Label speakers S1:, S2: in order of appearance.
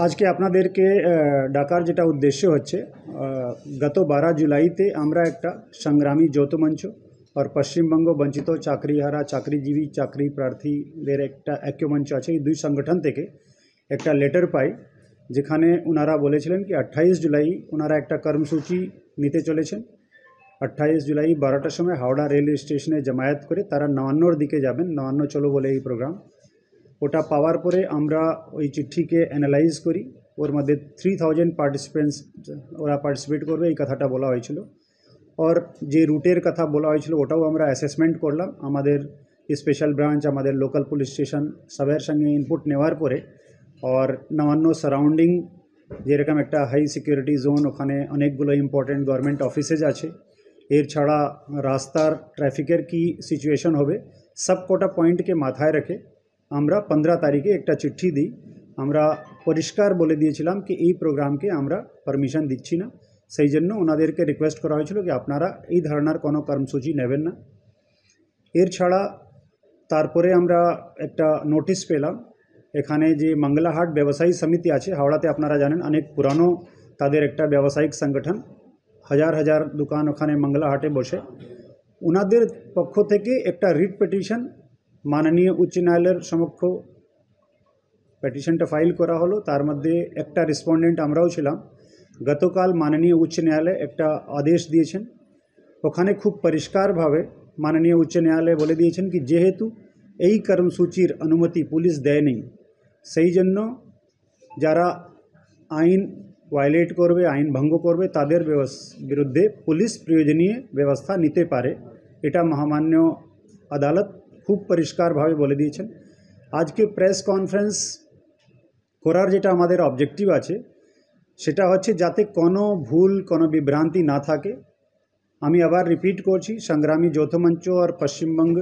S1: আজকে আপনাদেরকে ডাকার যেটা উদ্দেশ্য হচ্ছে, গত 12 জুলাইতে আমরা একটা সংগ্রামী যৌথ মঞ্চ আর পশ্চিমবঙ্গ বঞ্চিত চাকরিহারা চাকরিজীবী চাকরি প্রার্থীদের একটা ঐক্যমঞ্চ আছে, এই দুই সংগঠন থেকে একটা লেটার পাই, যেখানে ওনারা বলেছিলেন কি 28 জুলাই ওনারা একটা কর্মসূচি নিতে চলেছেন। 28 জুলাই 12টার সময় হাওড়া রেল স্টেশনে জমায়েত করে তারা নবান্নর দিকে যাবেন। নবান্ন চলো বলে এই প্রোগ্রাম। ওটা পাওয়ার পরে আমরা ওই চিঠিকে অ্যানালাইজ করি। ওর মধ্যে 3000 পার্টিসিপেন্টস ওরা পার্টিসিপেট করবে এই কথাটা বলা হয়েছিল। আর যে রুটের কথা বলা হয়েছিল ওটাও আমরা অ্যাসেসমেন্ট করলাম। আমাদের স্পেশাল ব্রাঞ্চ, আমাদের লোকাল পুলিশ স্টেশন সবের সঙ্গে ইনপুট নেওয়ার পরে, আর নবান্ন সারাউন্ডিং যেরকম একটা হাই সিকিউরিটি জোন, ওখানে অনেকগুলো ইম্পর্টেন্ট গভর্নমেন্ট অফিসেস আছে। এর ছাড়া রাস্তার ট্রাফিকের কি সিচুয়েশন হবে সব কোটা পয়েন্টকে মাথায় রেখে আমরা 15 তারিখে একটা চিঠি দিই। আমরা পরিষ্কার বলে দিয়েছিলাম কি এই প্রোগ্রামকে আমরা পারমিশন দিচ্ছি না। সেই জন্য ওনাদেরকে রিকোয়েস্ট করা হয়েছিল কি আপনারা এই ধরনের কোনো কর্মসূচি নেবেন না। এর ছাড়া তারপরে আমরা একটা নোটিশ পেলাম, এখানে যে মঙ্গলাহাট ব্যবসায়ী সমিতি আছে হাওড়াতে, আপনারা জানেন অনেক পুরানো তাদের একটা ব্যবসায়িক সংগঠন, হাজার হাজার দোকান ওখানে মঙ্গলাহাটে বসে। ওনাদের পক্ষ থেকে একটা রিট পিটিশন মাননীয় উচ্চ ন্যায়ালয়ের সমক্ষ পিটিশনটা ফাইল করা হলো। তার মধ্যে একটা রেসপন্ডেন্ট আমরাও ছিলাম। গতকাল মাননীয় উচ্চ ন্যায়ালয় একটা আদেশ দিয়েছেন। ওখানে খুব পরিষ্কারভাবে মাননীয় উচ্চ ন্যায়ালয় বলে দিয়েছেন কি যেহেতু এই কর্মসূচির অনুমতি পুলিশ দেয়নি, সেই জন্য যারা আইন ভায়োলেট করবে, আইন ভঙ্গ করবে, তাদের বিরুদ্ধে পুলিশ প্রয়োজনীয় ব্যবস্থা নিতে পারে। এটা মহামান্য আদালত খুব পরিষ্কারভাবে বলে দিয়েছেন। আজকে প্রেস কনফারেন্স করার যেটা আমাদের অবজেক্টিভ আছে সেটা হচ্ছে যাতে কোনো ভুল, কোনো বিভ্রান্তি না থাকে। আমি আবার রিপিট করছি, সংগ্রামী যৌথ মঞ্চ আর পশ্চিমবঙ্গ